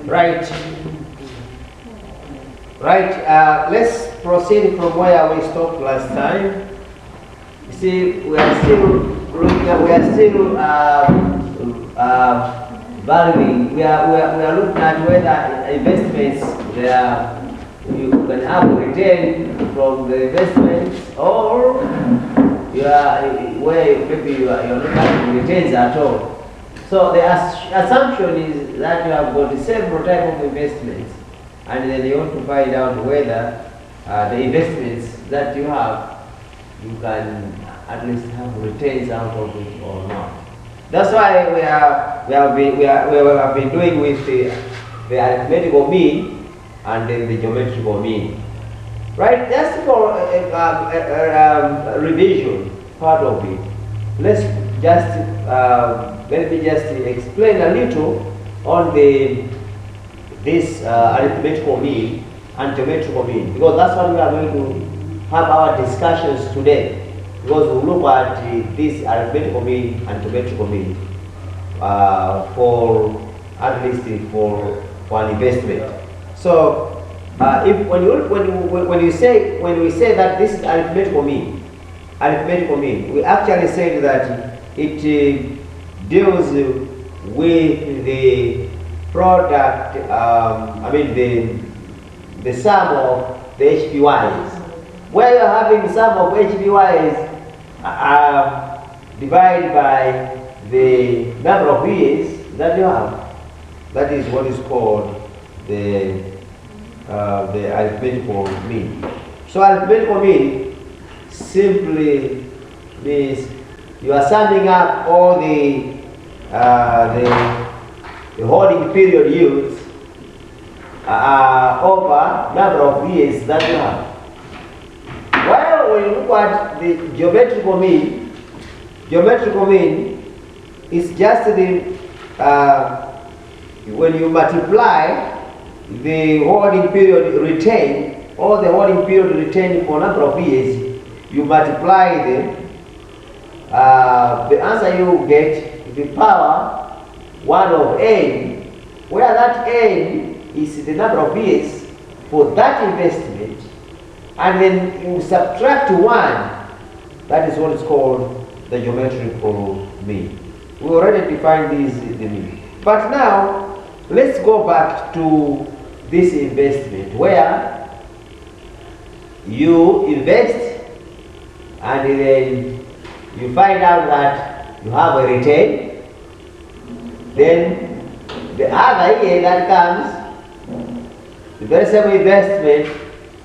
Right. Right. Let's proceed from where we stopped last time. You see, we are still looking at, we are still valuing. We are looking at whether investments you can have return from the investments, or where maybe you're not having returns at all. So the assumption is that you have got several types of investments, and then you want to find out whether the investments that you have, you can at least have returns out of it or not. That's why we have been doing with the arithmetical mean and then the geometrical mean. Right? Just for a revision part of it, let's just let me just explain a little on this arithmetical mean and geometrical mean, because that's what we are going to have our discussions today. Because we'll look at this arithmetical mean and geometrical mean for at least for an investment. So if when we say that this is arithmetical mean, we actually said that it deals with the product. I mean the sum of the HPYs, where you're having the sum of HPYs divided by the number of years that you have. That is what is called the arithmetical mean. So arithmetical mean simply means you are summing up all the holding period yields over number of years that you have. Well, when you look at the geometrical mean is just the when you multiply the holding period retained, or the holding period retained for number of years, you multiply them. The answer you get the power 1 of n, where that n is the number of years for that investment, and then you subtract 1. That is what is called the geometrical mean. We already defined the mean. But now let's go back to this investment where you invest and then you find out that you have a return. Then the other year that comes, the very same investment,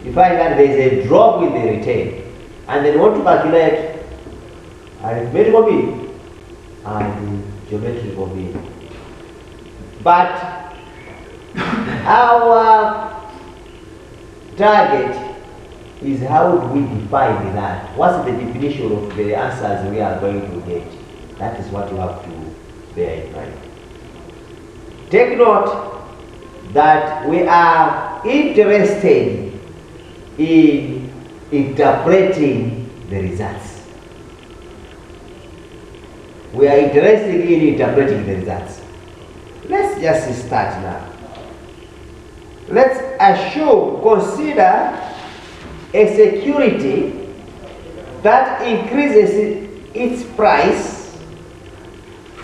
you find that there is a drop in the return. And then you want to calculate arithmetical mean and geometrical mean. But our target is how do we define that? What's the definition of the answers we are going to get? That is what you have to bear in mind. Take note that we are interested in interpreting the results. We are interested in interpreting the results. Let's just start now. Let's consider a security that increases its price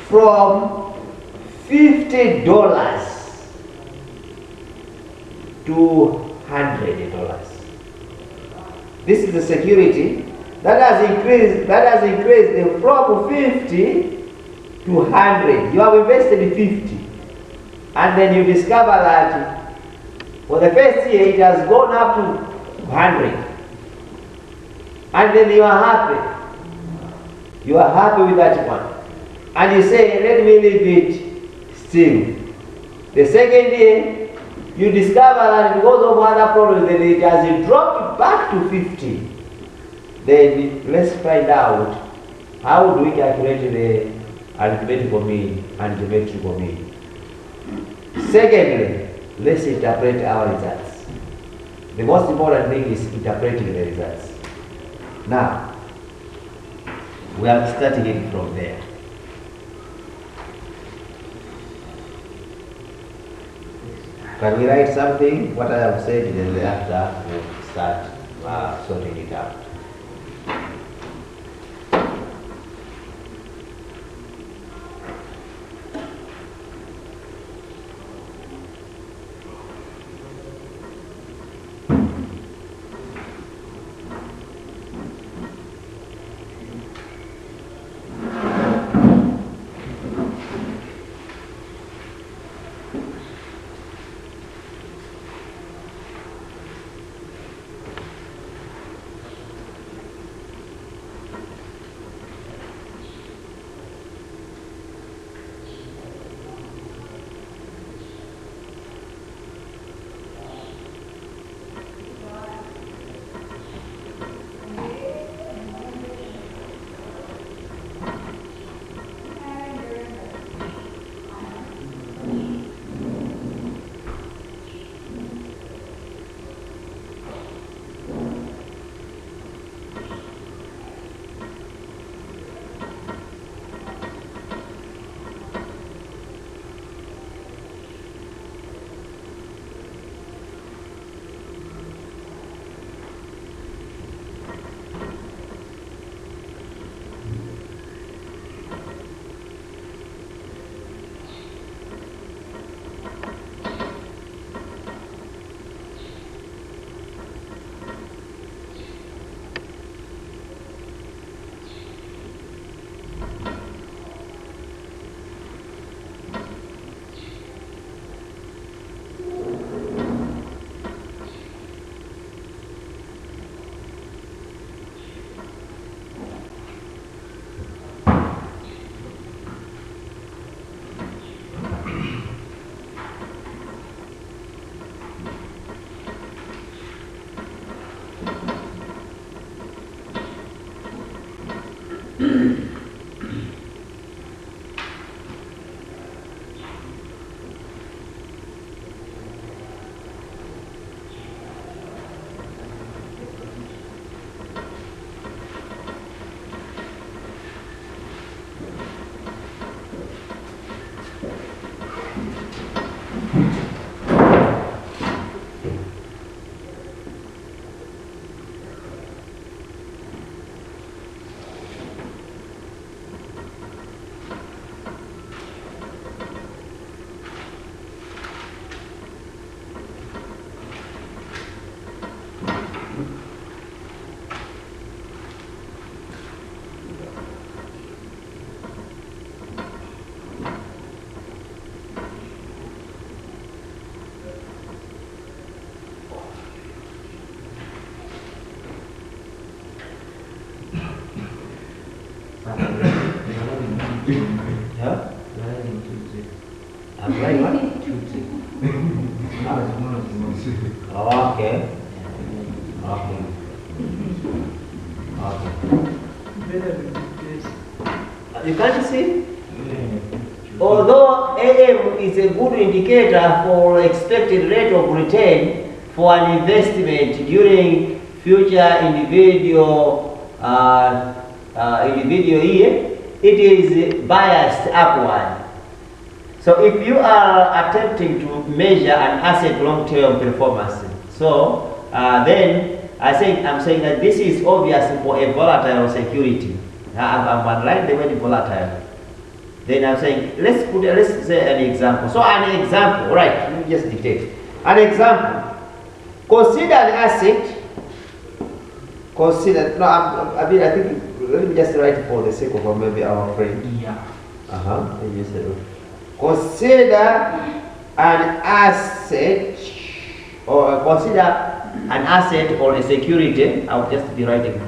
from $50 to $100. This is the security that has increased from 50 to 100. You have invested 50, and then you discover that for the first year it has gone up to 100, and then you are happy. You are happy with that one, and you say, let me leave it still. The second year, you discover that because of other problems, then it has dropped back to 50. Then let's find out how do we calculate the arithmetical mean and geometrical mean. Secondly, let's interpret our results. The most important thing is interpreting the results. Now, we are starting it from there. Can we write something? What I have said, then thereafter we'll start sorting it out. Yeah? I'm right, what? Oh, okay. Okay. Okay. You can't see? Although AM is a good indicator for expected rate of return for an investment during future individual year, it is biased upward. So if you are attempting to measure an asset long-term performance, so then I'm saying that this is obvious for a volatile security. I'm underlining the word volatile. Then I'm saying let's say an example. So an example, right? Let me just dictate an example. Consider an asset. Consider I think let me just write for the sake of maybe our friend. Yeah. Consider an asset or consider an asset or a security. I'll just be writing.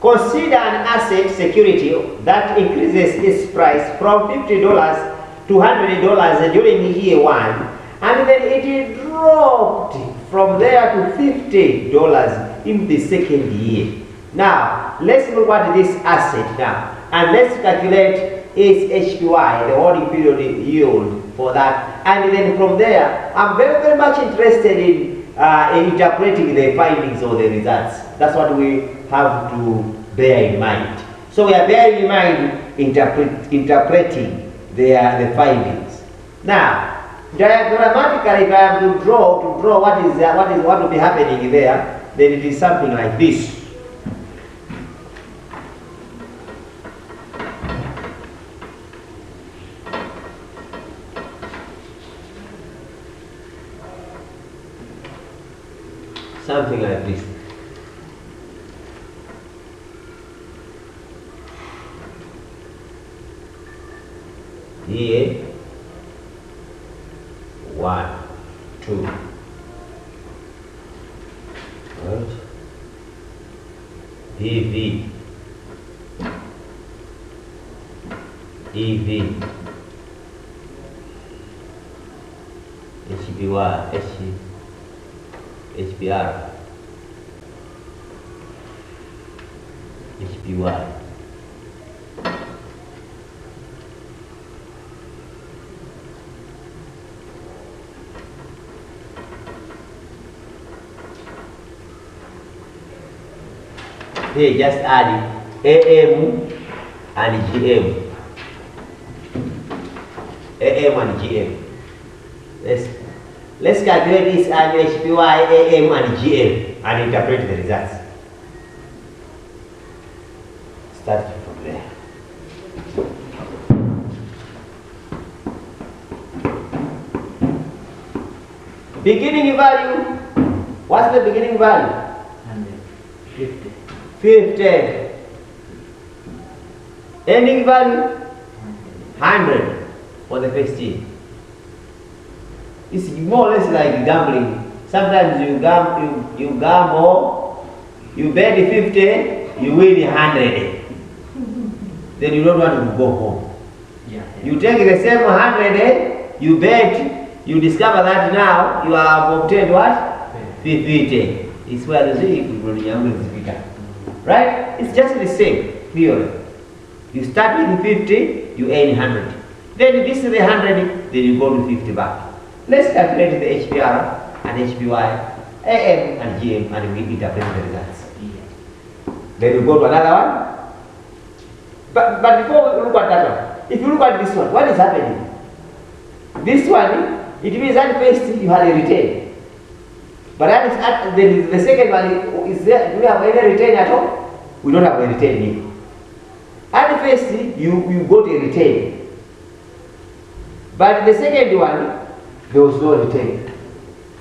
Consider an asset security that increases its price from $50 to $100 during year 1, and then it dropped from there to $50 in the second year. Now, let's look at this asset now, and let's calculate its HPY, the holding period yield for that. And then from there, I'm very, very much interested in interpreting the findings or the results. That's what we have to bear in mind. So we are bearing in mind interpreting the findings. Now, diagrammatically, if I am to draw what will be happening there, then it is something like this. Something like this. Here, 1, 2. Right. PV, EV, HBY, HBR, HBY. Here, just add AM and GM. AM and GM. Let's calculate this and HPY, AM and GM and interpret the results. Start from there. Beginning value. What's the beginning value? 50. 50. Ending value? 100 for the first year. It's more or less like gambling. Sometimes you gamble, you bet 50, you win 100. Then you don't want to go home. Yeah. You take the same 100, you bet, you discover that now you have obtained what? 50. It's where the right? It's just the same theory. You start with 50, you earn 100. Then this is the 100, then you go to 50 back. Let's calculate the HPR and HPY, AM and GM, and we interpret the results. Then you go to another one. But before we look at that one, if you look at this one, what is happening? This one, it means that first you had a return. But that is at the second one, is there, do we have any return at all? We don't have a return here. At the first, you got a return. But the second one, there was no return.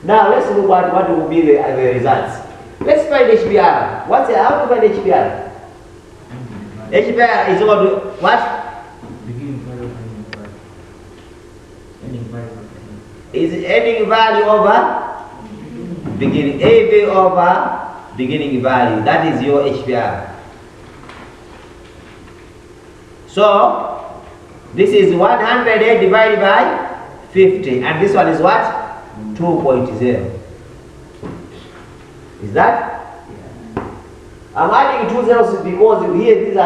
Now let's look at what will be the results. Let's find HBR. How to find HBR? HBR is equal to what? Beginning value of ending value. Is ending value over beginning, AV over beginning value. That is your HBR. So this is 100 divided by 50, and this one is what? 2.0. Is that? I'm adding 2 zeros because here these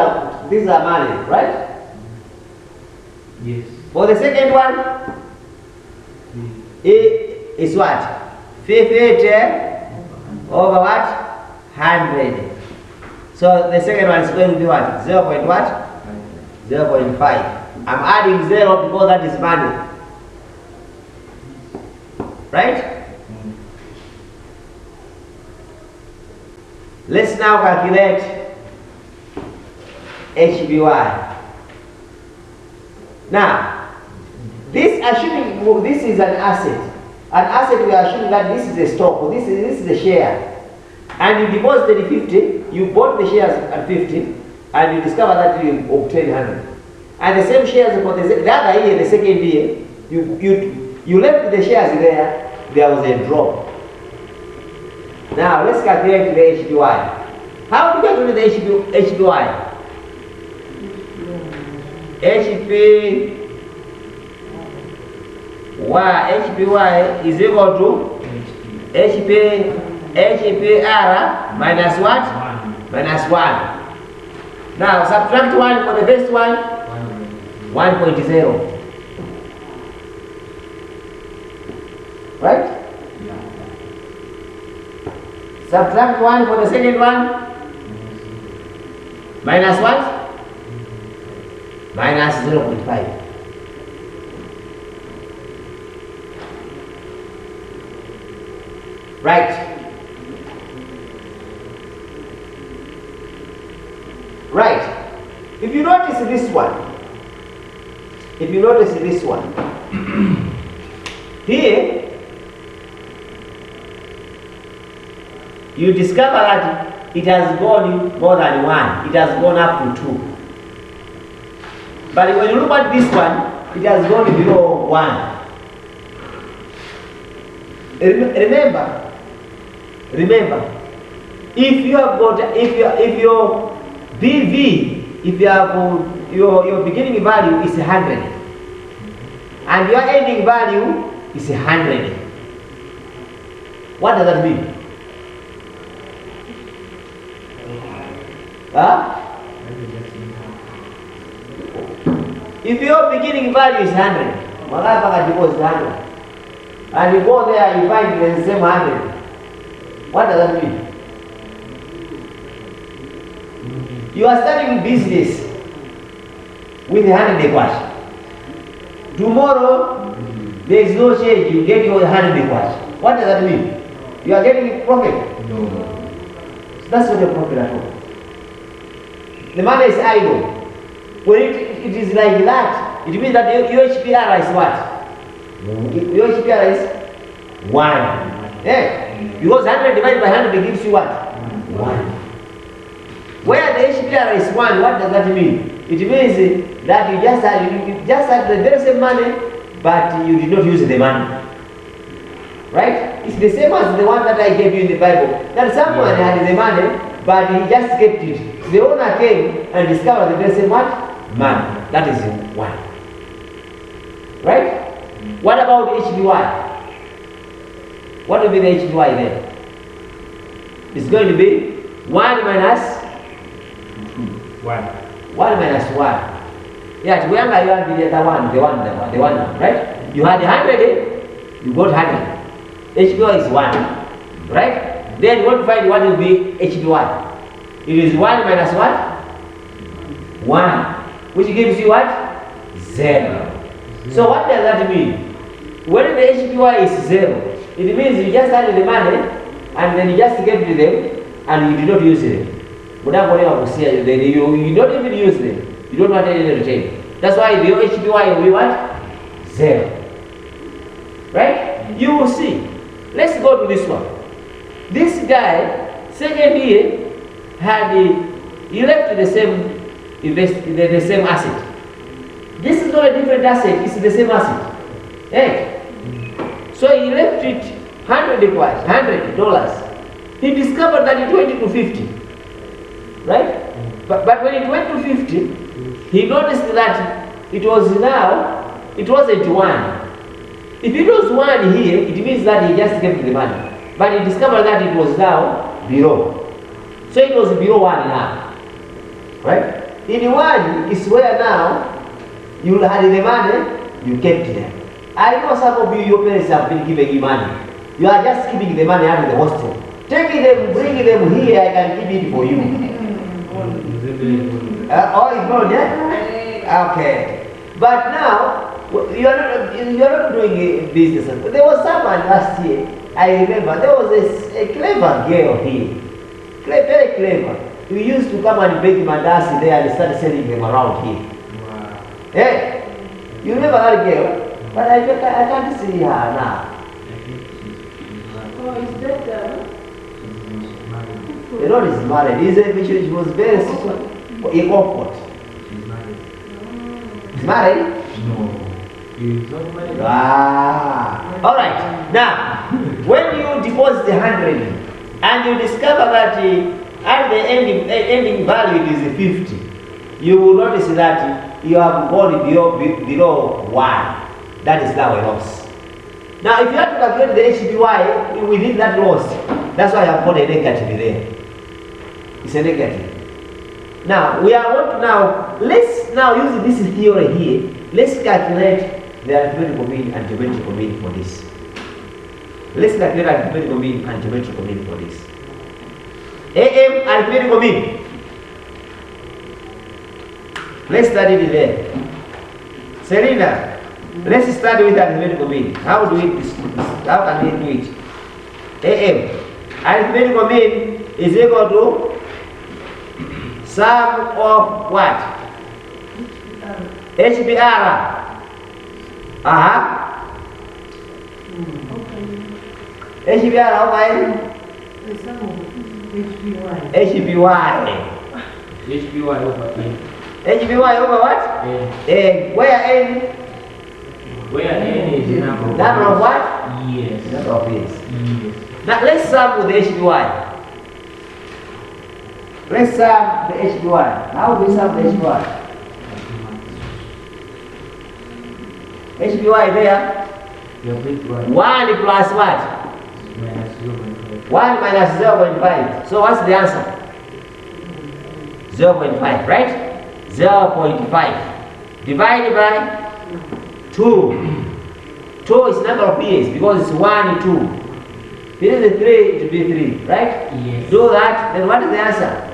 are money, right? Yes. For the second one, it is what? 50 over what? 100. So the second one is going to be what? 0. What? 0.5. I'm adding 0 because that is money. Right? Let's now calculate HBY. Now, this assuming this is an asset. An asset, we are assuming that this is a stock, this is a share. And you deposited 50, you bought the shares at 50, and you discover that you obtained 100. And the same shares for the other year, the second year, you left the shares there was a drop. Now let's calculate the HPY. How do you calculate the HPY? HPY is equal to HPR minus what? 1. Minus 1. Now subtract 1 for the first one. 1.0. Right? Yeah. Subtract 1 for the second one. Minus what? Minus 0.5. Right. Right. If you notice this one, here you discover that it has gone more than 1. It has gone up to 2. But when you look at this one, it has gone below 1. Remember, if you have got, if your BV, if you have your beginning value is 100, and your ending value is 100, what does that mean? Huh? If your beginning value is 100, and you go there, you find it is the same 100, what does that mean? You are starting business with 100 cash. Tomorrow, there is no change, you get your 100 cash. What does that mean? You are getting profit? No. So that's not a profit at all. The money is idle. When it is like that, it means that your HPR is what? Your HPR is 1. Yeah. Because 100 divided by 100 gives you what? 1. Where the HPR is 1, what does that mean? It means that you just had the very same money, but you did not use the money. Right? It's the same as the one that I gave you in the Bible. That someone had the money, but he just kept it. The owner came and discovered the very same what? Money. That is 1. Right? What about HPY? What will be the HPY then? It's going to be 1 minus 1. 1 minus 1. Yeah, remember you had the one, right? You had 100, you got 100. HPY is 1, right? Then you want to find what will be HPY. It is 1 minus what? 1, which gives you what? 0. So what does that mean? When the HPY is 0, it means you just had the money and then you just gave to them and you did not use them. You don't even use them. You don't want any return. That's why the HPY will be what? 0. Right? You will see. Let's go to this one. This guy, second year, he left the same the same asset. This is not a different asset, it's the same asset. Hey. So he left it $100. He discovered that it went to 50. Right? But when it went to 50, he noticed that it wasn't 1. If it was 1 here, it means that he just gave the money. But he discovered that it was now below. So it was below 1 now. Right? In 1 is where now you had the money, you kept them. I know some of you, your parents have been giving you money. You are just keeping the money out of the hostel. Taking them, bringing them here, I can keep it for you. Oh, it's not, yeah? Okay. But now, you are not doing business. There was someone last year, I remember, there was a clever girl here. Very clever. We used to come and bake mandasi there and start selling them around here. Wow. Hey, you remember that girl? But I can't see her now. Oh, is that The Lord is married. She was very awkward. She's married. He's married? No. He's not married. Ah. Alright. Now, when you deposit 100 and you discover that and the ending value is 50, you will notice that you have gone below 1. That is now a loss. Now, if you have to calculate the HPY within that loss, that's why I have got a negative there. It's a negative. Now, we are want to let's now use this theory here. Let's calculate the arithmetical mean and geometrical mean for this. Let's calculate arithmetical mean and geometrical mean for this. AM arithmetical mean. Let's study it there. Serena, let's start with arithmetical mean. How can we do it? AM arithmetical mean is equal to sum of what? HBR. HBR how many? HBY. HPY over N. HBY over what? N. Where N? Where N is the number of what? Yes. Number of years. Yes. Now let's sum with the HBY. Let's sum the HBY. How do we sum the HBY? HBY there. 1 plus what? Minus 0.5. 1 minus 0.5. So what's the answer? 0.5, right? 0.5 divided by 2. 2 is number of years because it's 1, 2. This is 3, it will be 3, right? Yes. Do that, then what is the answer?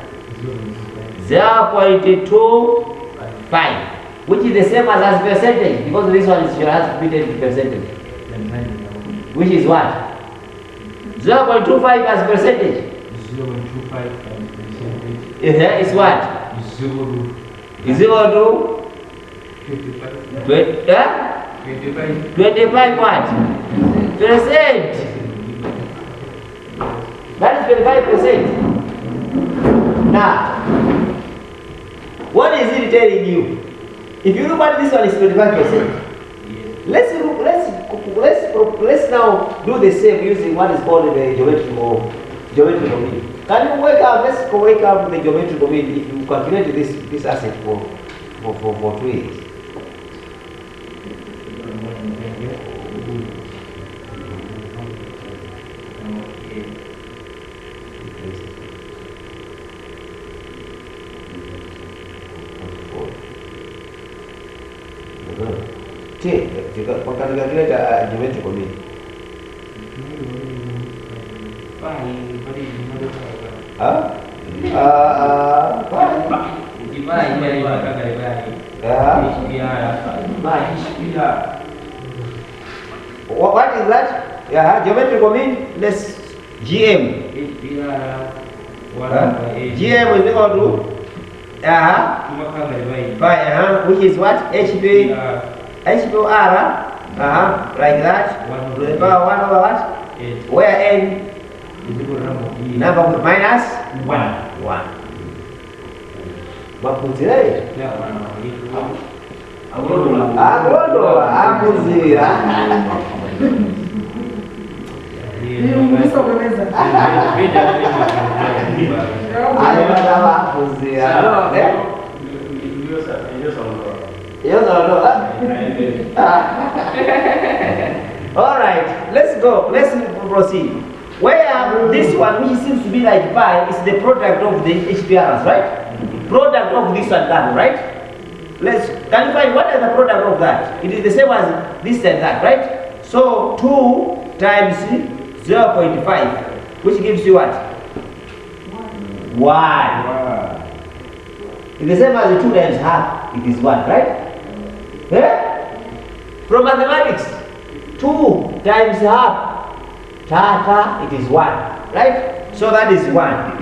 0.25, which is the same as percentage, because this one is has repeated percentage. Which is what? 0.25 as percentage. 0.25 as percentage. Is what? Is equal to 25. 25 what? Percent. That is 25%. Now, what is it telling you? If you look at this one, is 25%. Let's now do the same using what is called the geometrical mean. Can you wake up? Let's wake up the geometrical mean if you calculate this asset for 2 years. Juga calculate geometrical mean. What is that? Geometrical mean. Let's GM. GM is equal to which is what? HPR. Like that. To the power 1 over what? Where N? Number of minus 1. Mapunzira. Agora, apuzira. All right, let's go. Let's proceed. Where this one, which seems to be like pi, is the product of the HPRs, right? Product of this and that, right? Can you find what is the product of that? It is the same as this and that, right? So 2 times 0.5, which gives you what? 1. It's the same as 2 times half. It is 1, right? From mathematics, 2 times half, it is 1, right? So that is 1.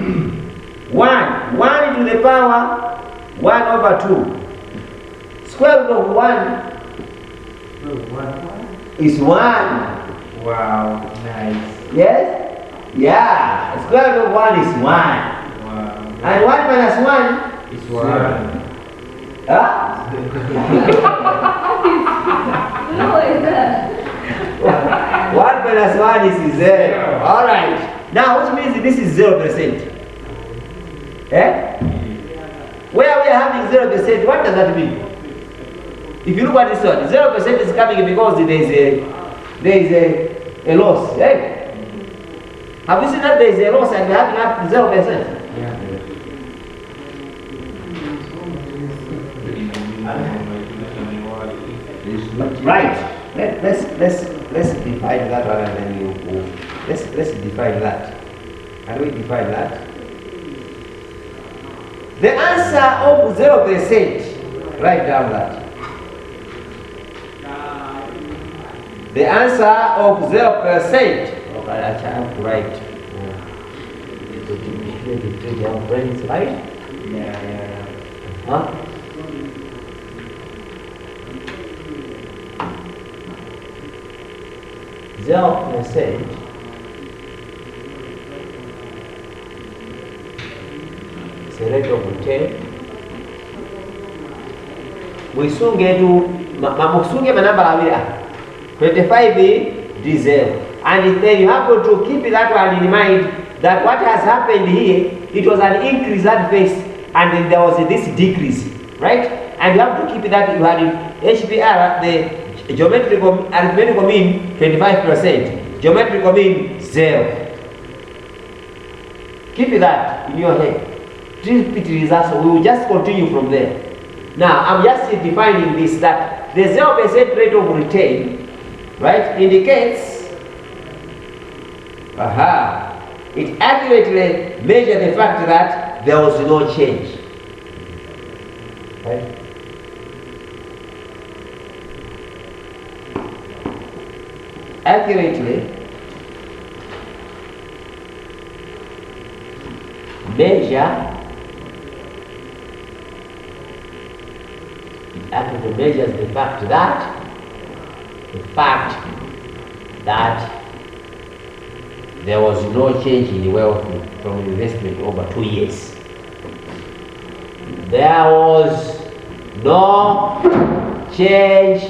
1 to the power 1 over 2. Square root of 1 is 1. Wow, nice. Yes? Yeah. Square root of 1 is 1. Wow. And 1 minus 1 It's 1. Huh? No, it's not. 1 minus 1 is 0. Alright. Now, which means this is 0%. Eh? Where we are having 0%, what does that mean? If you look at this one, 0% is coming because there is a loss. Eh? Have you seen that there is a loss and we are having up 0%? Yeah. Right. Let's define that one and then let's define that. Can we define that? The answer of 0%, write down that. The answer of 0%. Okay, I have to write. Right? Yeah. Huh? %. It's a rate of return. Mwisunge tu mamusunge manamba awira 25 diesel, and then you have to keep that one in mind that what has happened here, it was an increase at first and then there was this decrease, right? And you have to keep that. You had HPR, the geometrical arithmetical mean 25%, geometrical mean 0. Keep that in your head. Repeat results. We will just continue from there. Now I'm just defining this, that the 0% rate of return, right, indicates it accurately measures the fact that there was no change. Right? Accurately measures the fact that there was no change in wealth from investment over 2 years. There was no change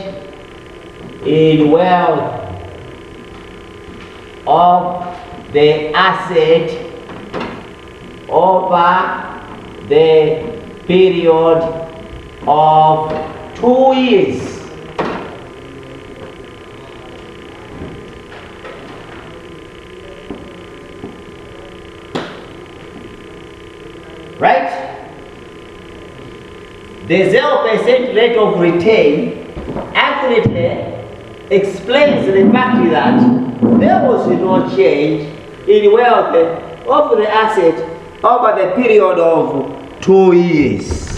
in wealth of the asset over the period of 2 years. Right? The 0% rate of return accurately explains the fact that there was no change in wealth of the asset over the period of 2 years.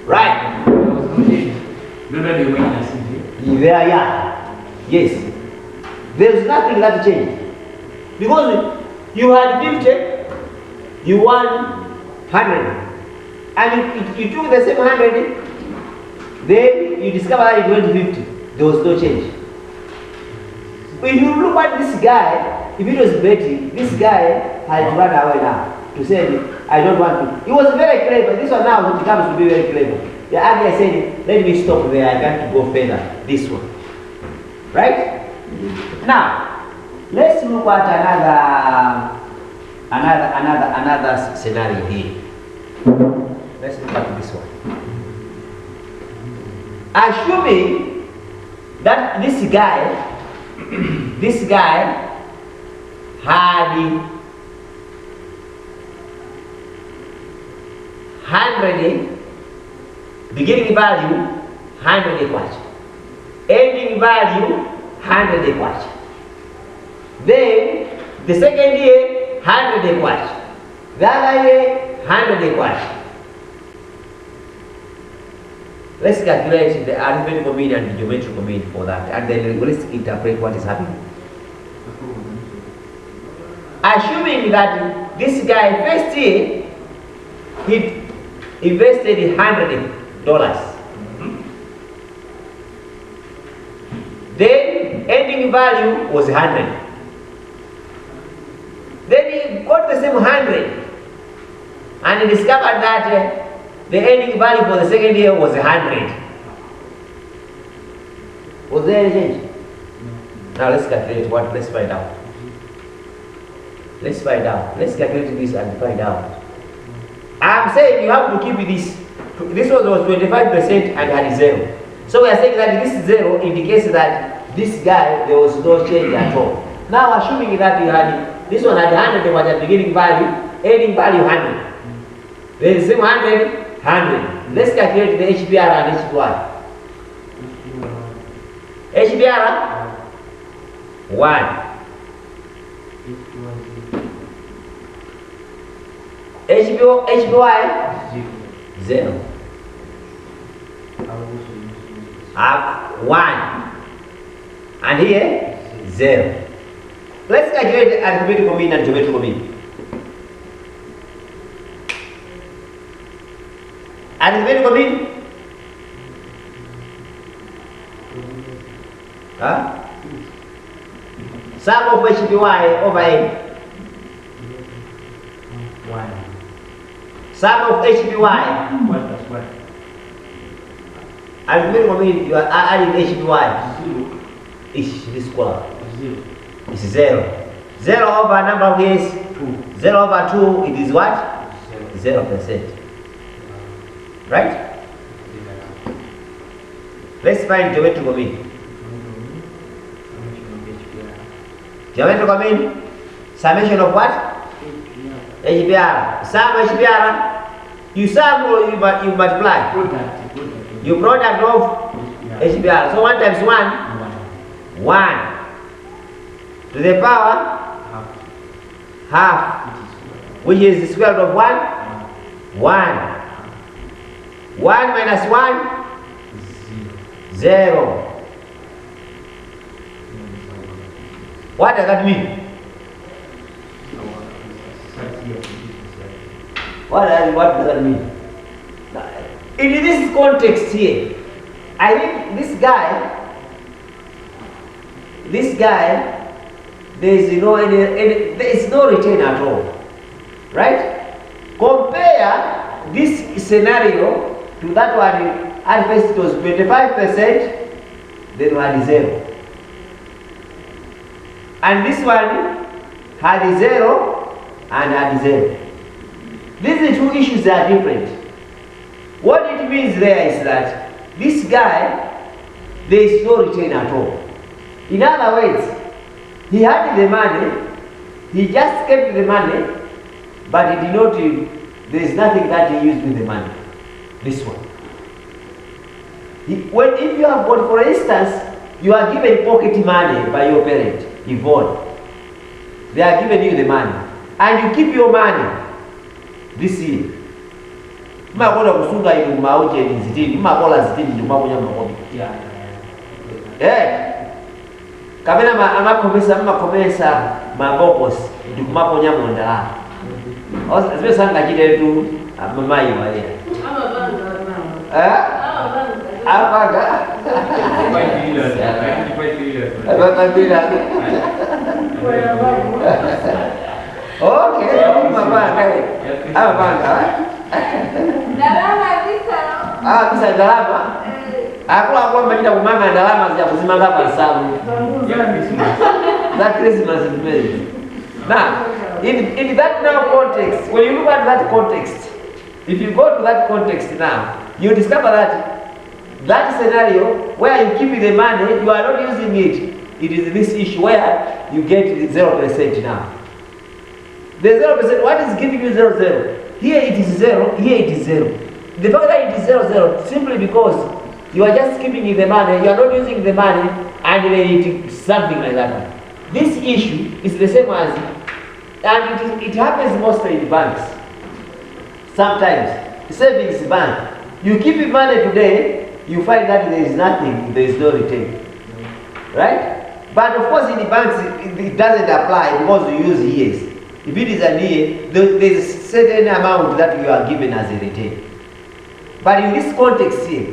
Right? Yeah. Yes. There's nothing that changed. Because you had 50, you won 100. And you took the same 100, then you discover that it went to 50. There was no change. If you look at this guy, if it was betting, this guy had run away now to say, I don't want to. He was very clever. This one now becomes to be very clever. The other said, let me stop there, I got to go further. This one. Right? Now, let's look at another scenario here. Let's look at this one. Assuming that this guy had 100 beginning value 100 kwacha, ending value 100 kwacha. Then the second year 100 kwacha, the other year 100 kwacha. Let's calculate the arithmetical mean and the geometrical mean for that, and then let's interpret what is happening. Assuming that this guy first year he invested $100. Then ending value was 100. Then he got the same 100 and he discovered that the ending value for the second year was 100. Was there any change? Now let's calculate what, let's find out. Let's find out. Let's calculate this and find out. I'm saying you have to keep this. This was 25% and had 0. So we are saying that this 0 indicates that this guy, there was no change at all. Now assuming that you had, this one had 100 was the beginning value, ending value 100. There is 100, 100. Let's calculate the HBR and HBY. HBR 1. HBY 0. 1. And here 0. Let's calculate arithmetical mean and geometrical mean. Arithmetical mean? Huh? Sum of HBY over N. 1. Sum of HBY. 1 plus 1. Arithmetical mean, you are adding HBY. 0. Is this column? 0. It's 0. 0 over number of years? 2. 0 over 2, it is what? 0. 0%. Right? Let's find geometrical mean. Geometrical mean? Summation of what? HBR. Sum HBR. You sum or you multiply? Product. You product of HBR. So 1 times 1? 1. To the power? Half. Which is the square root of 1? 1. 1 minus 1? 0. What does that mean? What does that mean? In this context here, I think this guy, there is no return at all, right? Compare this scenario to that one. At first it was 25%, then we had 0. And this one had 0 and had 0. These two issues are different. What it means there is that this guy, there is no return at all. In other words, he had the money, he just kept the money, but he did not, there is nothing that he used with the money. This one. If you have got, for instance, you are given pocket money by your parent, Yvonne. They are giving you the money, and you keep your money this year. Makola kusunga ilu mauje ni zitini, makola zitini ndio makonya makobi. Kabena amakomesa mabokos ndio makonya mondala. Osbe sanga jide tu mama yiwale. Apaga. Okay, mama kai. Apaga. Dalama bisa. Bisa dalama. Aku mbenda kumanga dalama za kuzimanga hapa sabu. That Christmas is made. Now, in that now context, when you look at that context, if you go to that context now, you discover that scenario where you keep the money, you are not using it. It is this issue where you get 0% now. The 0%, what is giving you 0? Here it is 0, here it is 0. The fact that it is 0, simply because you are just keeping the money, you are not using the money, and then it is something like that. This issue is the same as, and it happens mostly in banks. Sometimes, savings bank, you keep your money today, you find that there is nothing, there is no return. Right? But of course in the banks, it doesn't apply because you use years. If it is a year, there is a certain amount that you are given as a return. But in this context here,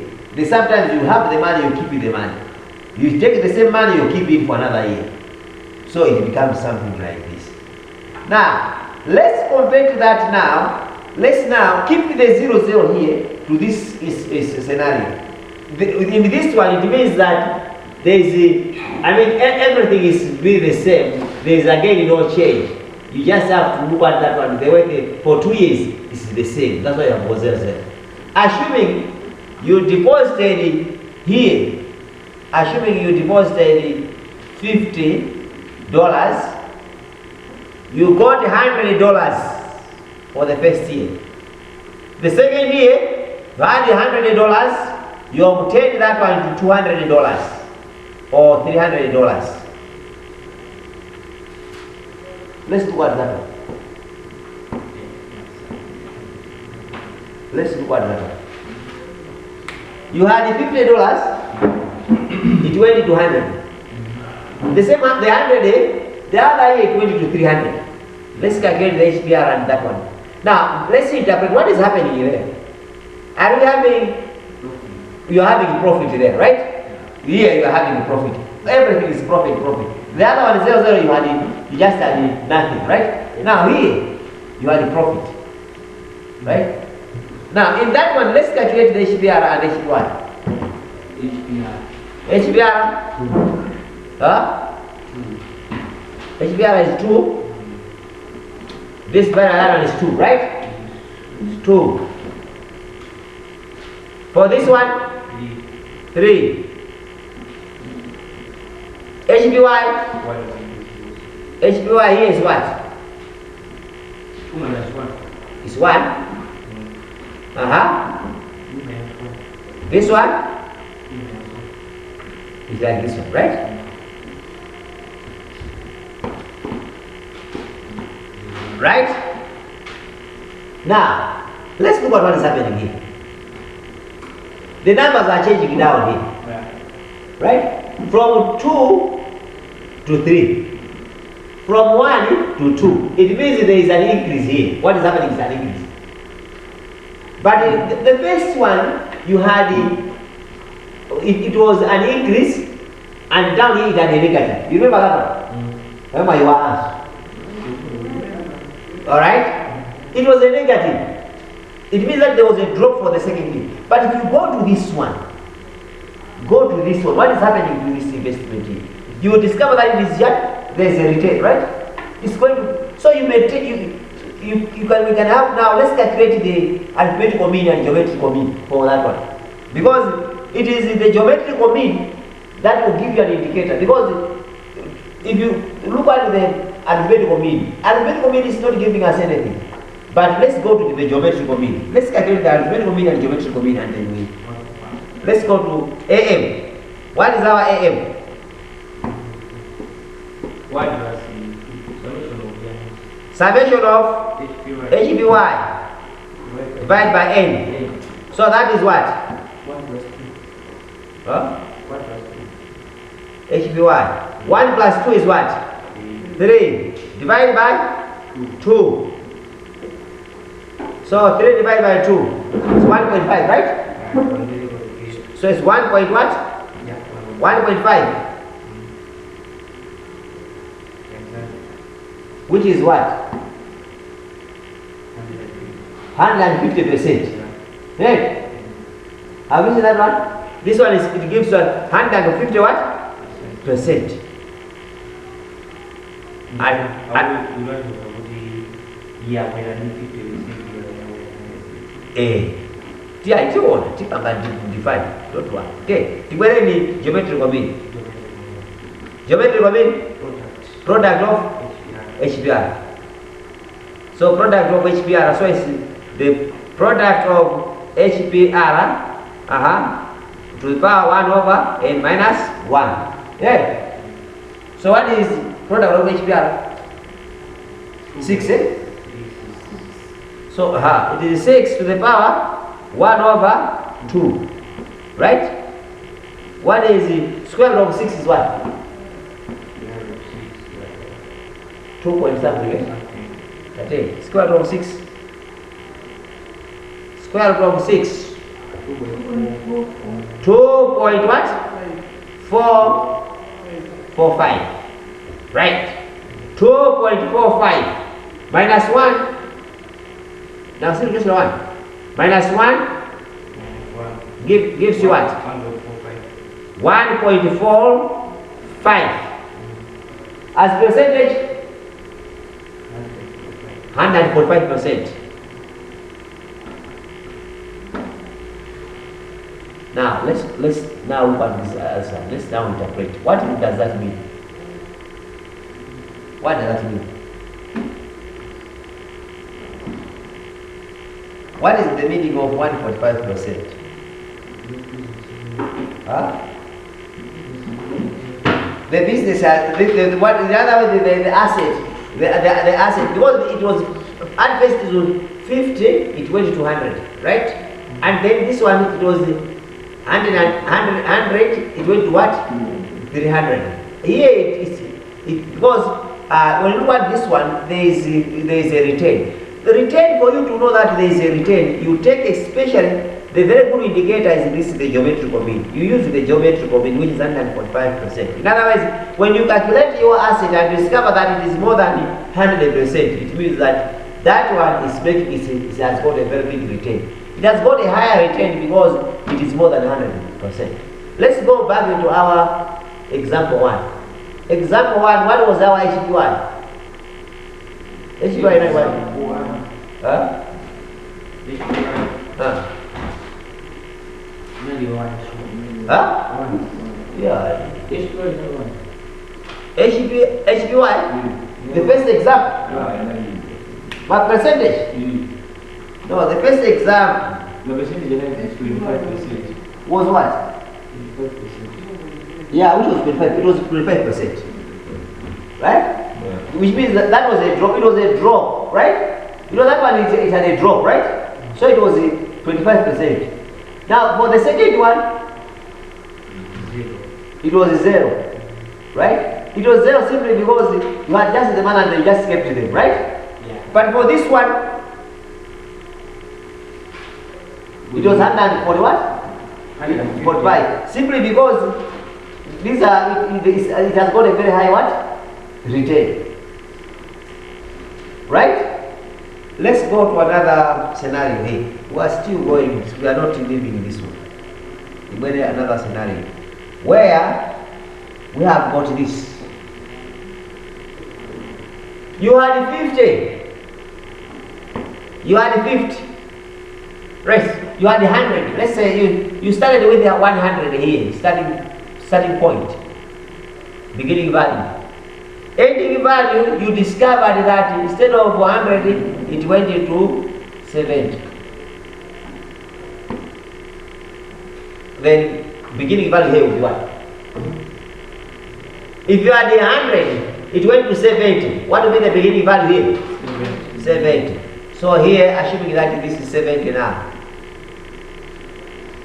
sometimes you have the money, you keep the money. You take the same money, you keep it for another year. So it becomes something like this. Now, let's compare to that now. Let's now keep the 0 here to this is scenario. In this one, it means that there is, everything is be the same. There is again no change. You just have to look at that one. The way for 2 years, this is the same. That's why you have possessed. Assuming you deposited here, assuming you deposited $50, you got $100 for the first year. The second year, you had $100, you obtained that one to $200 or $300. Let's look at that one. Let's look at that one. You had $50, it went to 100. The same, the 100, the other year it went to 300. Let's calculate the HPR and that one. Now, let's interpret what is happening here. Are we having, you are having profit there, right? Here you are having profit. Everything is profit. The other one is 0, you just had nothing, right? Now here, you had profit, right? Now, in that one, let's calculate the HPR and HPY. HPR? HPR is 2. This banana is 2, right? It's 2. For this one, 3. HPY? HPY here is what? 2 minus 1. It's 1. This one is like this one, right? Right? Now, let's look at what is happening here. The numbers are changing down here. Right? From 2 to 3. From 1 to 2. It means there is an increase here. What is happening is an increase. But the first one, you had it was an increase, and down here it had a negative. You remember that one? Remember you were asked. Alright? It was a negative. It means that there was a drop for the second year. But if you go to this one, what is happening to this investment here? You will discover that in this year, there is a return, right? It's going to, so you may take, we can have now, let's calculate the arithmetical mean and geometrical mean for that one. Because it is the geometrical mean that will give you an indicator. Because if you look at the arithmetical mean is not giving us anything. But let's go to the geometrical mean. Let's calculate the arithmetical mean and geometrical mean and then let's go to AM. What is our AM? What is Summation of HPY divided by N. So that is what? 1 plus 2. Huh? 1 plus HPY. 1 plus 2 is what? 3. Divided by 2. So 3 divided by 2 is 1.5, right? So it's 1 point what? 1.5. Which is what? 150%. Right? Have you seen that one? This one is, it gives 150 what? Percent. Yeah, it's all. It's divide. Don't worry. Okay. Any geometrical mean? Geometrical mean? Product of HPR. So product of HPR. So it's the product of HPR to the power 1 over n minus 1. Yeah. So what is product of HPR? 6, eh? So it is 6 to the power 1 over 2. Right? What is the square root of 6 is what? 2 point something, eh? Okay. Square root of 6. Square root of 6. 2 point what? 445. Right. 2.45 minus 1. Now still just 1. Minus 1 gives you what? 1.45. As percentage, 100.5%. Now let's now look at this answer. Let's now interpret. What does that mean? What does that mean? What is the meaning of 1.5%? Huh? The business has the asset, the asset, because it was at first it was 50, it went to 100, right? And then this one it was 100, it went to what? 300. Here because when you look at this one, there is a return. The return, for you to know that there is a return, you take especially the very good indicator is this, the geometrical mean. You use the geometrical mean, which is 100.5%. In other words, when you calculate your asset and discover that it is more than 100%, it means that that one is making it has got a very big return. It has got a higher return because it is more than 100%. Let's go back into our example 1. Example 1, what was our HPY? HPY 1. Huh? Huh? Huh? Yeah. HPY? The first example? What percentage? No, the first exam The percentage is 25%. was what? 25%. Yeah, which was 25%. It was 25%. Right? Yeah. Which means that was a drop. It was a drop, right? You know that one it had a drop, right? So it was 25%. Now for the second one, it was 0, right? It was 0 simply because you had just the money and you just kept them, right? Yeah. But for this one, it was 140 what? 45. Simply because these are it has got a very high what? Return. Right? Let's go to another scenario here. We are still going, we are not leaving this one. We made another scenario where we have got this. You had 50. You had 50. Right? You had 100. Let's say you started with 100 here, starting point, beginning value. Ending value, you discovered that instead of 100, it went into 70. Then beginning value here will be what? If you had 100, it went to 70. What will be the beginning value here? 70. So here, assuming that this is 70 now.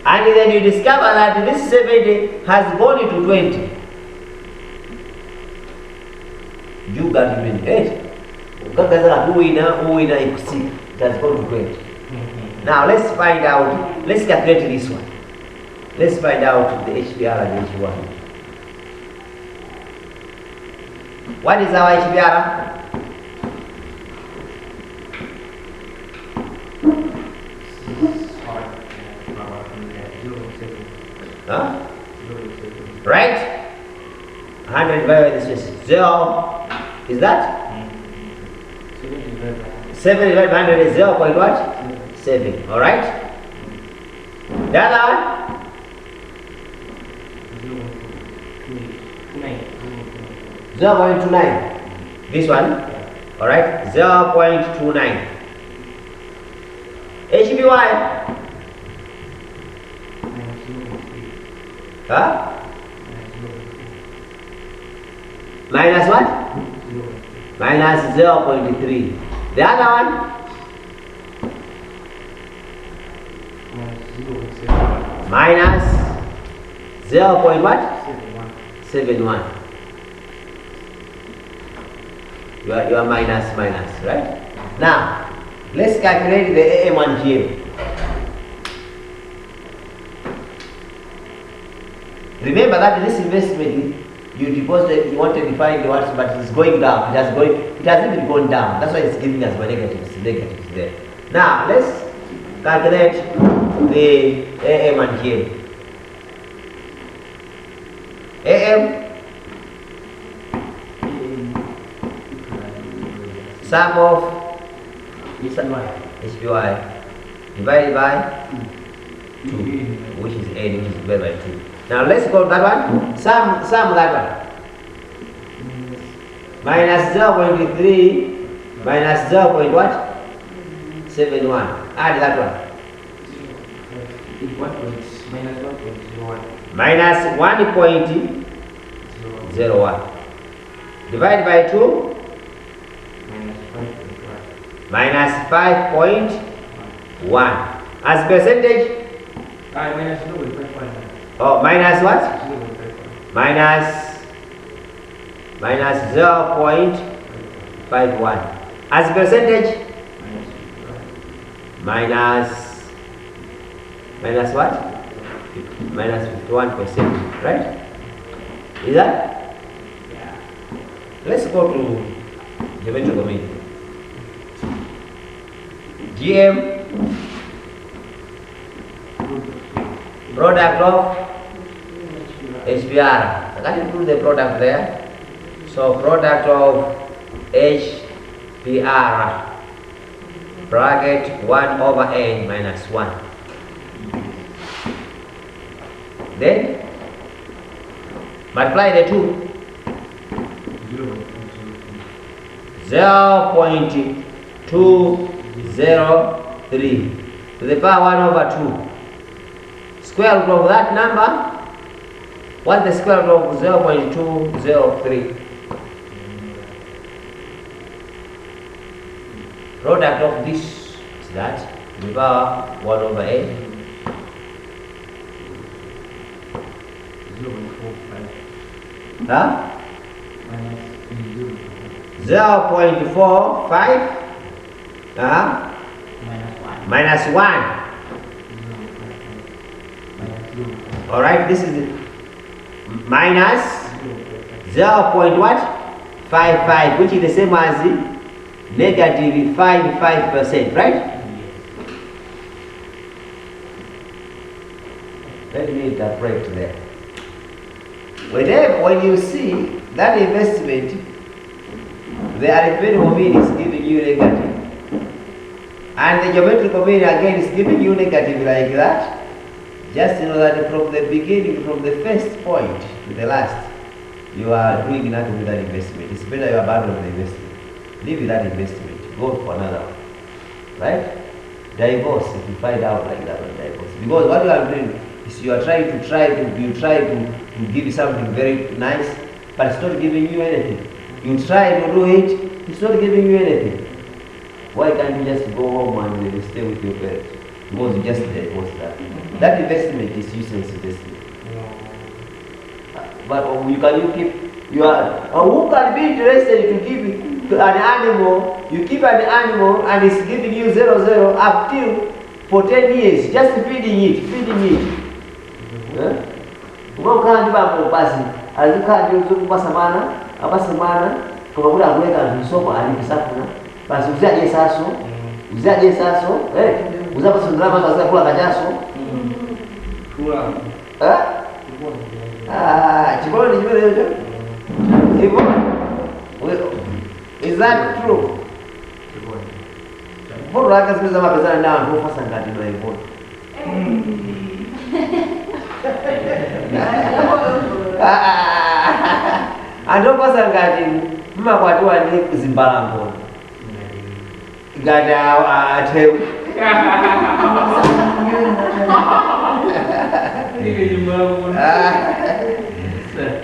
And then you discover that this 70 has gone into 20. You got 28. It has gone to 20. Now let's find out, let's calculate this one. Let's find out the HBR and H1. What is our HBR? Huh? Right? 100 divided by this is 0. Is that? 7 divided by 100 is 0 point what? 7. Alright? The other one? 0.29. This one? Alright? 0.29. HBY? Huh? Minus what? Minus 0.3. The other one? Minus 0. What? 71. You are minus, right? Now, let's calculate the AM1 here. Remember that this investment you deposited, you wanted to find the words, but it's going down. It hasn't even gone down. That's why it's giving us negatives there. Now let's calculate the AM1 here. AM, sum of HPY divided by 2, which is N, which is divided by 2. Now let's go to that one. Sum that one. Minus 0.3 minus 0. What? 71. Add that one. Minus 1.01 divided by 2. Minus 5.1 as percentage. Oh, minus what? Minus 0.51 as percentage. Minus what? Minus 51%, right? Is that? Yeah. Let's go to geometrical mean. GM, product of HBR. Can you put the product there? So product of HBR bracket 1 over N minus 1. Then multiply the 2. 0.203 to the power 1 over 2. Square root of that number. What's the square root of 0.203? Product of this is that to the power 1 over A. 0.45 minus 1. Alright, this is minus 0.55, which is the same as negative 55%, right? Let me interpret there. When you see that investment, the arithmetical mean is giving you negative, and the geometrical mean again is giving you negative like that. Just know that from the beginning, from the first point to the last, you are doing nothing with that investment. It's better you abandon the investment. Leave that investment. Go for another one. Right? Divorce if you find out like that one, divorce. Because what you are doing is you are trying to give something very nice, but it's not giving you anything. You try to do it, it's not giving you anything. Why can't you just go home and stay with your parents? Because you just divorce that. That investment is useless investment. But who can be interested to give an animal? You keep an animal and it's giving you 0 up till for 10 years, just feeding it. Can't is that true?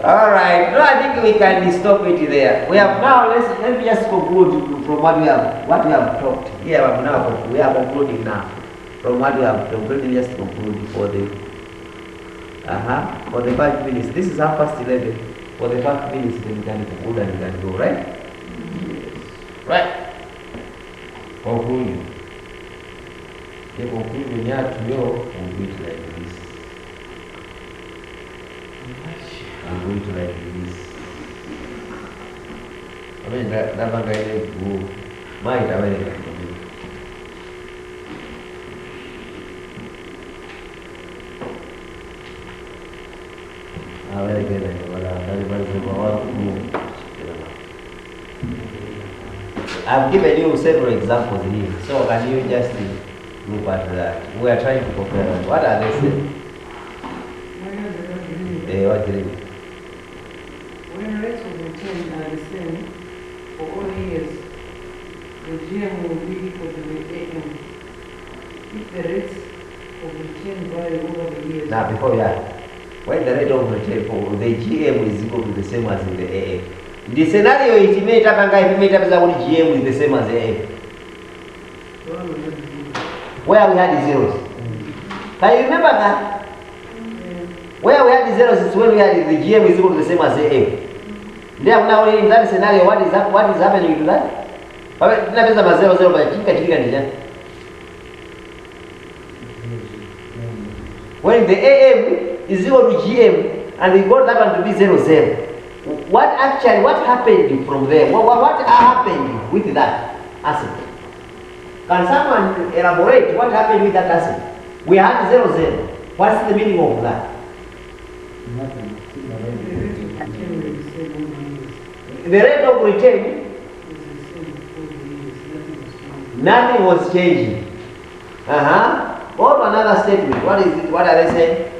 All right. No, I think we can stop it there. We have now. Let me just conclude from what we have talked. Yeah, we are concluding now from what we have talked. Let me just conclude for the 5 minutes. This is 11:30. For the 5 minutes, then we can conclude and we can go, right? Right. Conclude. The conclusion you have to go complete like this. I'm going to like this. I mean, that one guy who might have anything to do. Very good. I've given you several examples here, so can you just look at that? We are trying to compare them. What are they saying? What do you mean? When rates of return are the same for all years, the GM will be equal to the AM. If the rates of return vary over the years. Now, before that, when the rate of return for the GM is equal to the same as in the AA. The scenario it made up and it made up that GM is the same as AA. Where we had the zeros. Can you remember that? Where we had the zeros is when we had the GM is equal to the same as AA. There now in that scenario, what is happening to that? When the AM is equal to GM and we got that one to be 0, 0. What happened from there? What happened with that asset? Can someone elaborate what happened with that asset? We had 0, 0. What's the meaning of that? The rate of return, nothing was changing. Or another statement. What is it? What are they saying?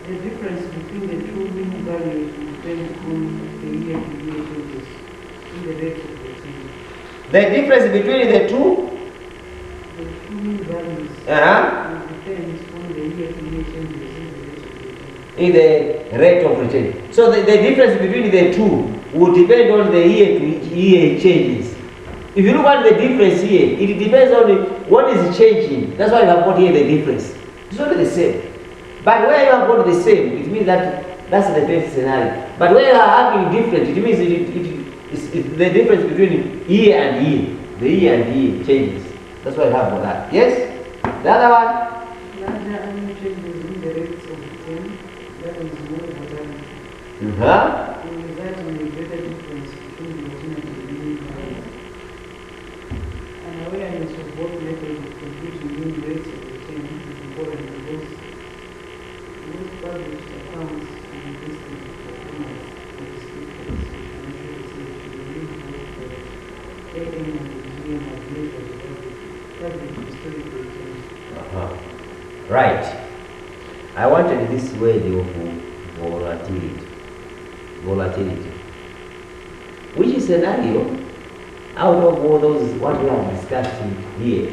The difference between the two mean values depends on the year-to-year changes in the rate of return. The difference between the two mean values depends on the year-to-year changes in the rate of return. So the difference between the two would depend on the year-to-year changes. If you look at the difference here, it depends on what is changing. That's why you have got here the difference. It's not the same. But where you have got the same, it means that that's the best scenario. But where you are having different, it means it's the difference between year and year. The year and year changes. That's why you have got that. Yes? The other one? larger annual changes in the rates of return, that is more important. Will result in a greater difference between the alternative mean values. An awareness of both methods of computing mean rates of return is important because most published accounts and investment performance of the statements of financial research will use both the AM and the GM as measures of average historical returns. Right. I wanted this word of volatility. Volatility. Which scenario, out of all those what we have discussed here,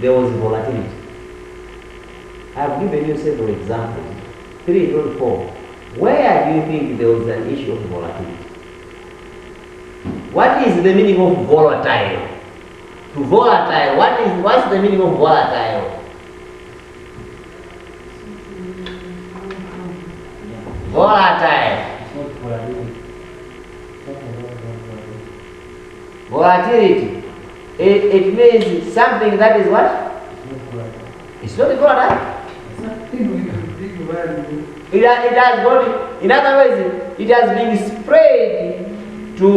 there was volatility. I have given you several examples. 3, 4. Where do you think there was an issue of volatility? What is the meaning of volatile? To volatile, what's the meaning of volatile? Volatile. Volatility. It means something that is what? It's not volatile. It has got, in other words, it has been spread to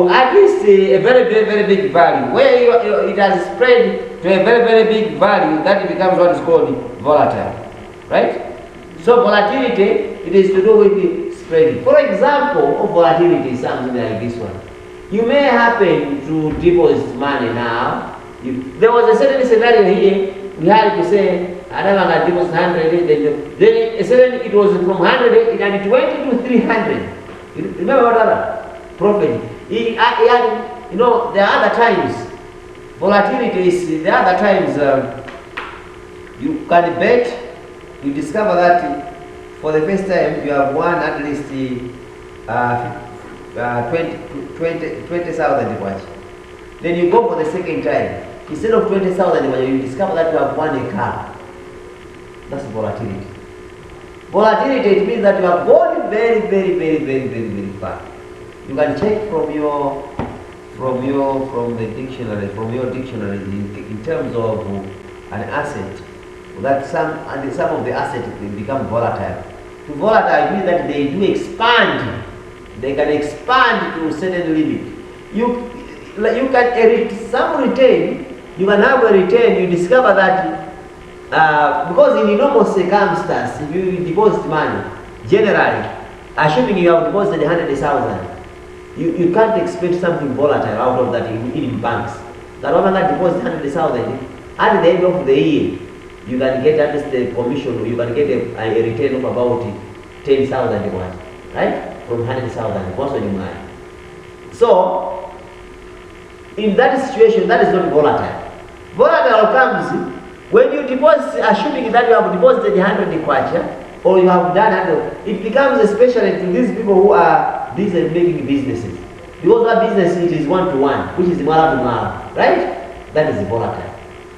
at least a very, very, very big value. Where it has spread to a very, very big value, that becomes what is called volatile. Right? So volatility, it is to do with the spreading. For example, of volatility is something like this one. You may happen to deposit money now. There was a certain scenario here, we had to say, I don't know, I deposit 100, then a certain, it was from 100 and it went into 300. You remember what happened? Profit. There are other times, volatility is, there are other times you can bet, you discover that for the first time you have won at least 20,000 watch. Then you go for the second time. Instead of 20,000, you discover that you have won a car. That's volatility. Volatility, it means that you have gone very, very, very, very, very, very far. You can check from your dictionary in terms of an asset, that some of the assets become volatile. To volatile means that they do expand. They can expand to a certain limit. You can some return. You can have a return. You discover that because in a normal circumstance, if you deposit money, generally, assuming you have deposited 100,000, you can't expect something volatile out of that in banks. That one that deposit 100,000 at the end of the year, you can get at least the commission, you can get a return of about 10,000 right? From 100,000, also the money. So, in that situation, that is not volatile. Volatile comes when you deposit, assuming that you have deposited 100 kwacha, or you have done 100, it becomes especially to these people who are busy making businesses. Because that business it is one-to-one, which is mala to mala, right? That is volatile.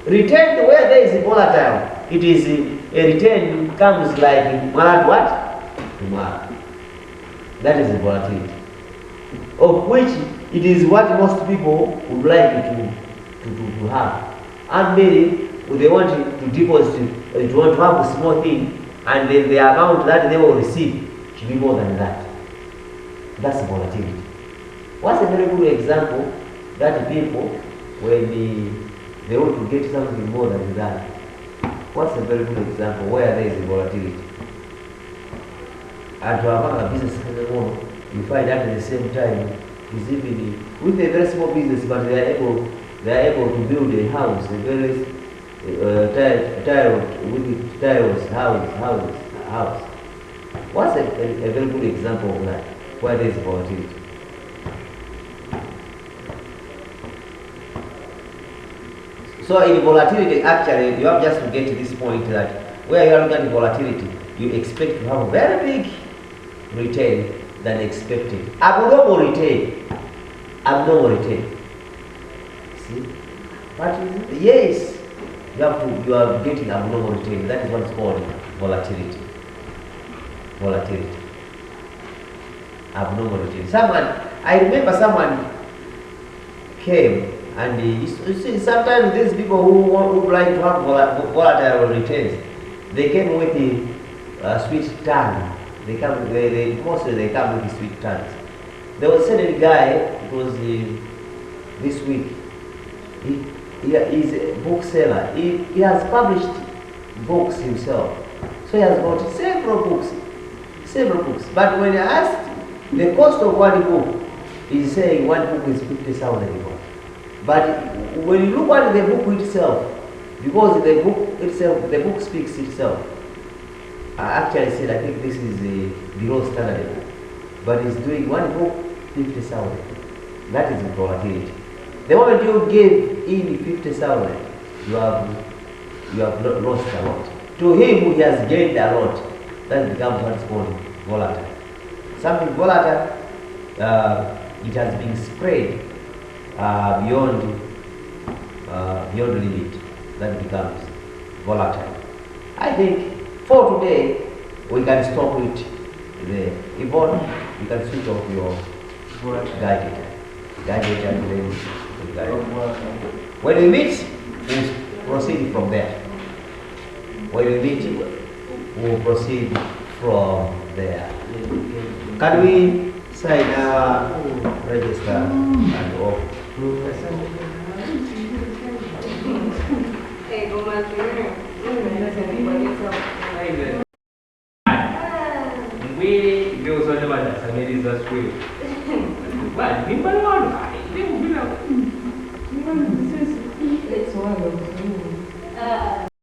Return where there is volatile, it is a return comes like mala to what? To mala. That is volatility. Of which it is what most people would like to have. And maybe they want to deposit, they want to have a small thing, and then the amount that they will receive should be more than that. That's volatility. What's a very good example that people, when they want to get something more than that, what's a very good example where there is a volatility? And to have a business anymore, you find that at the same time is even with a very small business, but they are able to build a house, a very house. What's a very good example of that? Where there is volatility? So in volatility, actually, you have just to get to this point that where you are looking at volatility, you expect to have a very big return than expected. Abnormal return. Abnormal return. See? What is it? Yes. You are getting abnormal return. That is what's called volatility. Volatility. Abnormal return. I remember someone came and you see, sometimes these people who would like to have volatile returns, they came with the sweet tongue. Mostly they come with the sweet tongues. There was a certain guy, it was this week, he is a bookseller. He has published books himself. So he has got several books. But when I asked the cost of one book, he's saying one book is 50,000 euros. But when you look at the book itself, because the book speaks itself, I actually said I think this is a below standard book. But he's doing one book, 50,000. That is volatility. The moment you give in 50,000, you have lost a lot. To him, he has gained a lot. That becomes what's called volatile. Something volatile, it has been spread beyond limit. That becomes volatile. I think for today, we can stop it there. Yvonne, you can switch off your gadget and then when we meet, we'll proceed from there. When we meet, we'll proceed from there. Can we sign our register and off? Hey, go back here. We go so much as I mean, that's true. But people don't. It's one of them.